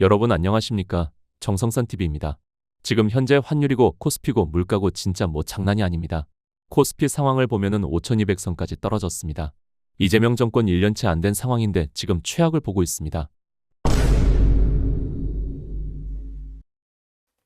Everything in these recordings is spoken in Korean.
여러분 안녕하십니까? 정성산TV입니다. 지금 현재 환율이고 코스피고 물가고 진짜 뭐 장난이 아닙니다. 코스피 상황을 보면은 5200선까지 떨어졌습니다. 이재명 정권 1년째 안 된 상황인데 지금 최악을 보고 있습니다.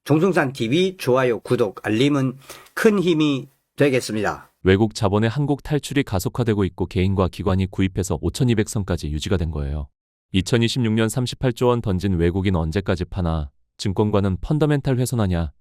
정성산TV 좋아요, 구독, 알림은 큰 힘이 되겠습니다. 외국 자본의 한국 탈출이 가속화되고 있고 개인과 기관이 구입해서 5200선까지 유지가 된 거예요. 2026년 38조 원 던진 외국인 언제까지 파나? 증권가는 펀더멘탈 훼손하냐?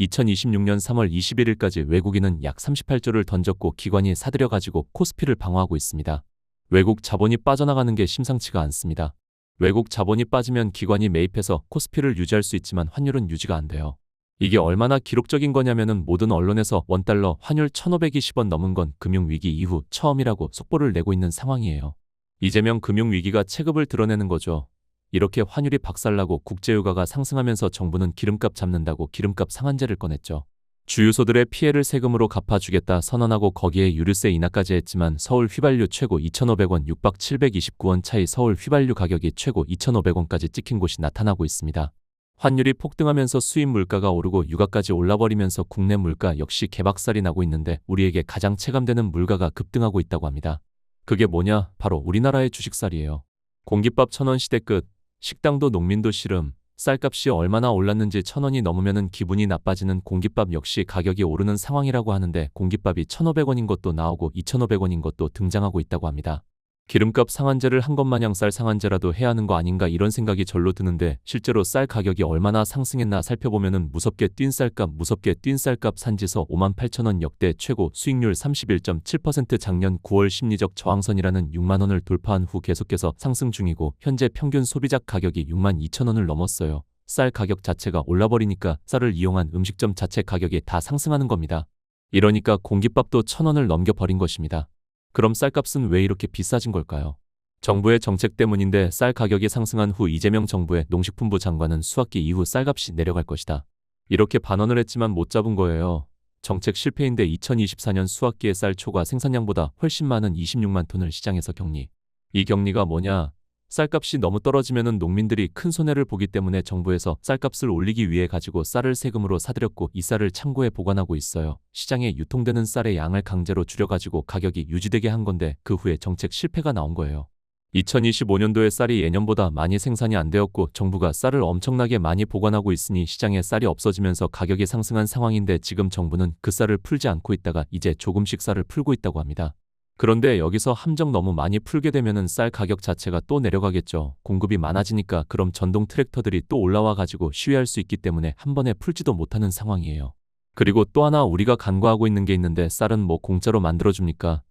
2026년 3월 21일까지 외국인은 약 38조를 던졌고 기관이 사들여가지고 코스피를 방어하고 있습니다. 외국 자본이 빠져나가는 게 심상치가 않습니다. 외국 자본이 빠지면 기관이 매입해서 코스피를 유지할 수 있지만 환율은 유지가 안 돼요. 이게 얼마나 기록적인 거냐면은 모든 언론에서 원달러 환율 1520원 넘은 건 금융위기 이후 처음이라고 속보를 내고 있는 상황이에요. 이재명 금융위기가 체급을 드러내는 거죠. 이렇게 환율이 박살나고 국제유가가 상승하면서 정부는 기름값 잡는다고 기름값 상한제를 꺼냈죠. 주유소들의 피해를 세금으로 갚아주겠다 선언하고 거기에 유류세 인하까지 했지만 서울 휘발유 최고 2,500원 육박 729원 차이 서울 휘발유 가격이 최고 2,500원까지 찍힌 곳이 나타나고 있습니다. 환율이 폭등하면서 수입 물가가 오르고 유가까지 올라버리면서 국내 물가 역시 개박살이 나고 있는데 우리에게 가장 체감되는 물가가 급등하고 있다고 합니다. 그게 뭐냐? 바로 우리나라의 주식살이에요. 공깃밥 1,000원 시대 끝. 식당도 농민도 시름. 쌀값이 얼마나 올랐는지 1,000원이 넘으면 기분이 나빠지는 공깃밥 역시 가격이 오르는 상황이라고 하는데 공깃밥이 1,500원인 것도 나오고 2,500원인 것도 등장하고 있다고 합니다. 기름값 상한제를 한 것 마냥 쌀 상한제라도 해야 하는 거 아닌가 이런 생각이 절로 드는데 실제로 쌀 가격이 얼마나 상승했나 살펴보면은 무섭게 뛴 쌀값 산지서 58,000원 역대 최고 수익률 31.7% 작년 9월 심리적 저항선이라는 6만원을 돌파한 후 계속해서 상승 중이고 현재 평균 소비자 가격이 62,000원을 넘었어요. 쌀 가격 자체가 올라버리니까 쌀을 이용한 음식점 자체 가격이 다 상승하는 겁니다. 이러니까 공깃밥도 1,000원을 넘겨버린 것입니다. 그럼 쌀값은 왜 이렇게 비싸진 걸까요? 정부의 정책 때문인데 쌀 가격이 상승한 후 이재명 정부의 농식품부 장관은 수학기 이후 쌀값이 내려갈 것이다. 이렇게 반언을 했지만 못 잡은 거예요. 정책 실패인데 2024년 수학기의 쌀 초과 생산량보다 훨씬 많은 26만 톤을 시장에서 격리. 이 격리가 뭐냐? 쌀값이 너무 떨어지면은 농민들이 큰 손해를 보기 때문에 정부에서 쌀값을 올리기 위해 가지고 쌀을 세금으로 사들였고 이 쌀을 창고에 보관하고 있어요. 시장에 유통되는 쌀의 양을 강제로 줄여가지고 가격이 유지되게 한 건데 그 후에 정책 실패가 나온 거예요. 2025년도에 쌀이 예년보다 많이 생산이 안 되었고 정부가 쌀을 엄청나게 많이 보관하고 있으니 시장에 쌀이 없어지면서 가격이 상승한 상황인데 지금 정부는 그 쌀을 풀지 않고 있다가 이제 조금씩 쌀을 풀고 있다고 합니다. 그런데 여기서 함정 너무 많이 풀게 되면은 쌀 가격 자체가 또 내려가겠죠. 공급이 많아지니까 그럼 전동 트랙터들이 또 올라와 가지고 시위할 수 있기 때문에 한 번에 풀지도 못하는 상황이에요. 그리고 또 하나 우리가 간과하고 있는 게 있는데 쌀은 뭐 공짜로 만들어줍니까?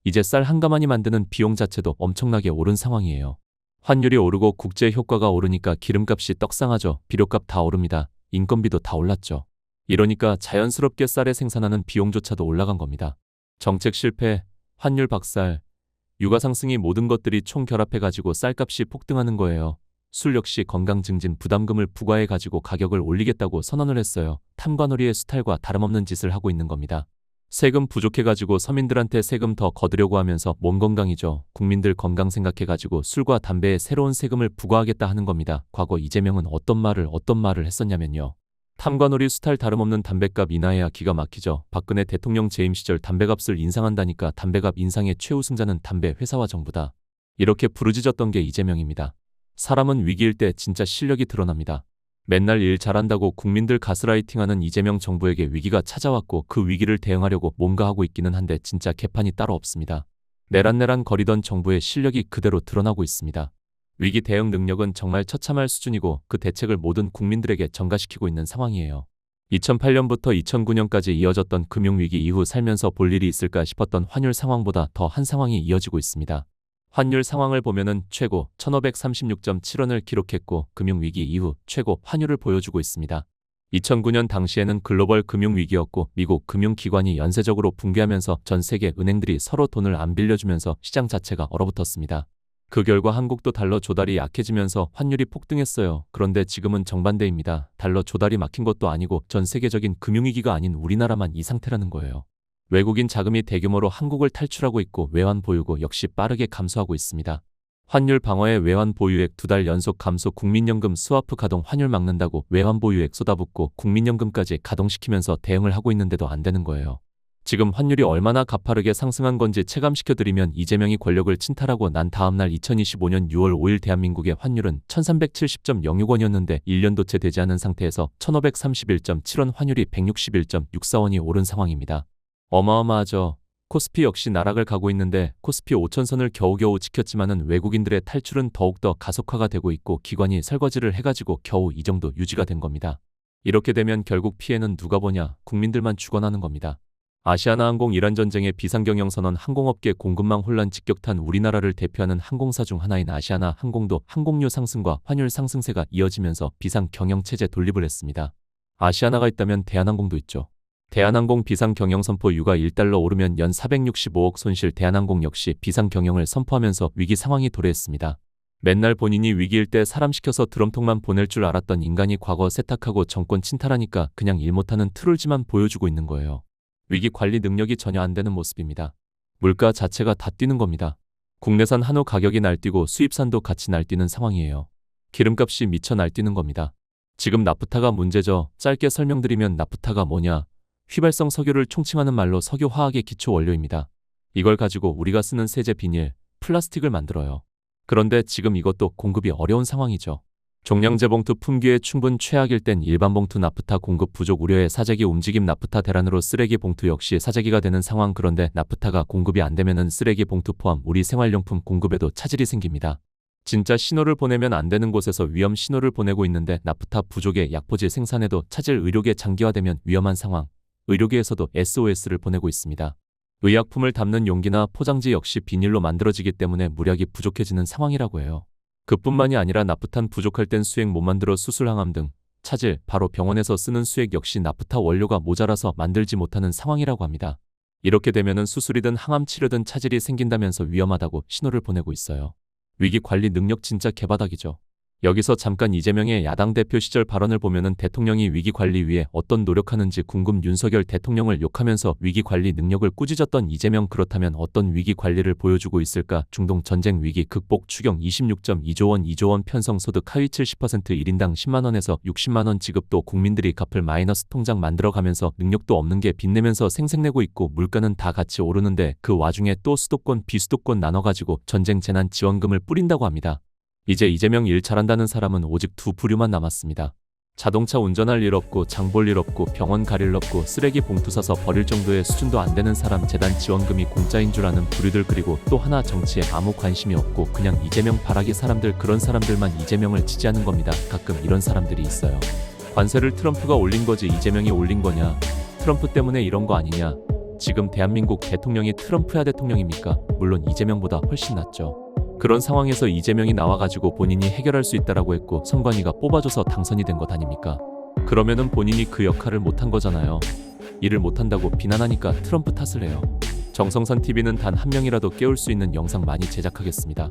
이제 쌀 한 가마니 만드는 비용 자체도 엄청나게 오른 상황이에요. 환율이 오르고 국제 효과가 오르니까 기름값이 떡상하죠. 비료값 다 오릅니다. 인건비도 다 올랐죠. 이러니까 자연스럽게 쌀에 생산하는 비용조차도 올라간 겁니다. 정책 실패, 환율 박살, 유가 상승이 모든 것들이 총 결합해가지고 쌀값이 폭등하는 거예요. 술 역시 건강 증진 부담금을 부과해가지고 가격을 올리겠다고 선언을 했어요. 탐관오리의 수탈과 다름없는 짓을 하고 있는 겁니다. 세금 부족해가지고 서민들한테 세금 더 거두려고 하면서 몸 건강이죠. 국민들 건강 생각해가지고 술과 담배에 새로운 세금을 부과하겠다 하는 겁니다. 과거 이재명은 어떤 말을 했었냐면요. 탐관오리 수탈 다름없는 담배값 인하해야 기가 막히죠. 박근혜 대통령 재임 시절 담배값을 인상한다니까 담배값 인상의 최우승자는 담배 회사와 정부다. 이렇게 부르짖었던 게 이재명입니다. 사람은 위기일 때 진짜 실력이 드러납니다. 맨날 일 잘한다고 국민들 가스라이팅하는 이재명 정부에게 위기가 찾아왔고 그 위기를 대응하려고 뭔가 하고 있기는 한데 진짜 개판이 따로 없습니다. 내란내란 거리던 정부의 실력이 그대로 드러나고 있습니다. 위기 대응 능력은 정말 처참할 수준이고 그 대책을 모든 국민들에게 전가시키고 있는 상황이에요. 2008년부터 2009년까지 이어졌던 금융위기 이후 살면서 볼 일이 있을까 싶었던 환율 상황보다 더 한 상황이 이어지고 있습니다. 환율 상황을 보면은 최고 1536.7원을 기록했고 금융위기 이후 최고 환율을 보여주고 있습니다. 2009년 당시에는 글로벌 금융위기였고 미국 금융기관이 연쇄적으로 붕괴하면서 전 세계 은행들이 서로 돈을 안 빌려주면서 시장 자체가 얼어붙었습니다. 그 결과 한국도 달러 조달이 약해지면서 환율이 폭등했어요. 그런데 지금은 정반대입니다. 달러 조달이 막힌 것도 아니고 전 세계적인 금융위기가 아닌 우리나라만 이 상태라는 거예요. 외국인 자금이 대규모로 한국을 탈출하고 있고 외환 보유고 역시 빠르게 감소하고 있습니다. 환율 방어에 외환 보유액 2달 연속 감소 국민연금 스와프 가동 환율 막는다고 외환 보유액 쏟아붓고 국민연금까지 가동시키면서 대응을 하고 있는데도 안 되는 거예요. 지금 환율이 얼마나 가파르게 상승한 건지 체감시켜드리면 이재명이 권력을 침탈하고 난 다음날 2025년 6월 5일 대한민국의 환율은 1370.06원이었는데 1년도 채 되지 않은 상태에서 1531.7원 환율이 161.64원이 오른 상황입니다. 어마어마하죠. 코스피 역시 나락을 가고 있는데 코스피 5천선을 겨우겨우 지켰지만은 외국인들의 탈출은 더욱더 가속화가 되고 있고 기관이 설거지를 해가지고 겨우 이 정도 유지가 된 겁니다. 이렇게 되면 결국 피해는 누가 보냐? 국민들만 죽어나는 겁니다. 아시아나항공 이란 전쟁의 비상경영선언 항공업계 공급망 혼란 직격탄 우리나라를 대표하는 항공사 중 하나인 아시아나항공도 항공료 상승과 환율 상승세가 이어지면서 비상경영체제 돌입을 했습니다. 아시아나가 있다면 대한항공도 있죠. 대한항공 비상경영 선포 유가 1달러 오르면 연 465억 손실 대한항공 역시 비상경영을 선포하면서 위기 상황이 도래했습니다. 맨날 본인이 위기일 때 사람 시켜서 드럼통만 보낼 줄 알았던 인간이 과거 세탁하고 정권 침탈하니까 그냥 일 못하는 트롤지만 보여주고 있는 거예요. 위기 관리 능력이 전혀 안 되는 모습입니다. 물가 자체가 다 뛰는 겁니다. 국내산 한우 가격이 날뛰고 수입산도 같이 날뛰는 상황이에요. 기름값이 미쳐 날뛰는 겁니다. 지금 나프타가 문제죠. 짧게 설명드리면 나프타가 뭐냐? 휘발성 석유를 총칭하는 말로 석유화학의 기초 원료입니다. 이걸 가지고 우리가 쓰는 세제 비닐, 플라스틱을 만들어요. 그런데 지금 이것도 공급이 어려운 상황이죠. 종량제 봉투 품귀에 충분 최악일 땐 일반 봉투 나프타 공급 부족 우려에 사재기 움직임 나프타 대란으로 쓰레기 봉투 역시 사재기가 되는 상황. 그런데 나프타가 공급이 안 되면은 쓰레기 봉투 포함 우리 생활용품 공급에도 차질이 생깁니다. 진짜 신호를 보내면 안 되는 곳에서 위험 신호를 보내고 있는데 나프타 부족에 약포지 생산에도 차질 의료계 장기화되면 위험한 상황. 의료계에서도 SOS를 보내고 있습니다. 의약품을 담는 용기나 포장지 역시 비닐로 만들어지기 때문에 물약이 부족해지는 상황이라고 해요. 그뿐만이 아니라 나프탄 부족할 땐 수액 못 만들어 수술 항암 등 차질, 바로 병원에서 쓰는 수액 역시 나프타 원료가 모자라서 만들지 못하는 상황이라고 합니다. 이렇게 되면은 수술이든 항암 치료든 차질이 생긴다면서 위험하다고 신호를 보내고 있어요. 위기 관리 능력 진짜 개바닥이죠. 여기서 잠깐 이재명의 야당 대표 시절 발언을 보면은 대통령이 위기 관리 위해 어떤 노력하는지 궁금 윤석열 대통령을 욕하면서 위기 관리 능력을 꾸짖었던 이재명 그렇다면 어떤 위기 관리를 보여주고 있을까? 중동 전쟁 위기 극복 추경 26.2조 원 2조 원 편성 소득 하위 70% 1인당 10만 원에서 60만 원 지급도 국민들이 갚을 마이너스 통장 만들어가면서 능력도 없는 게 빚내면서 생색내고 있고 물가는 다 같이 오르는데 그 와중에 또 수도권 비수도권 나눠가지고 전쟁 재난 지원금을 뿌린다고 합니다. 이제 이재명 일 잘한다는 사람은 오직 두 부류만 남았습니다. 자동차 운전할 일 없고 장 볼 일 없고 병원 갈 일 없고 쓰레기 봉투 사서 버릴 정도의 수준도 안 되는 사람 재단 지원금이 공짜인 줄 아는 부류들 그리고 또 하나 정치에 아무 관심이 없고 그냥 이재명 바라기 사람들 그런 사람들만 이재명을 지지하는 겁니다. 가끔 이런 사람들이 있어요. 관세를 트럼프가 올린 거지 이재명이 올린 거냐? 트럼프 때문에 이런 거 아니냐? 지금 대한민국 대통령이 트럼프야 대통령입니까? 물론 이재명보다 훨씬 낫죠. 그런 상황에서 이재명이 나와가지고 본인이 해결할 수 있다라고 했고 선관위가 뽑아줘서 당선이 된 것 아닙니까? 그러면은 본인이 그 역할을 못한 거잖아요. 일을 못한다고 비난하니까 트럼프 탓을 해요. 정성선 TV는 단 한 명이라도 깨울 수 있는 영상 많이 제작하겠습니다.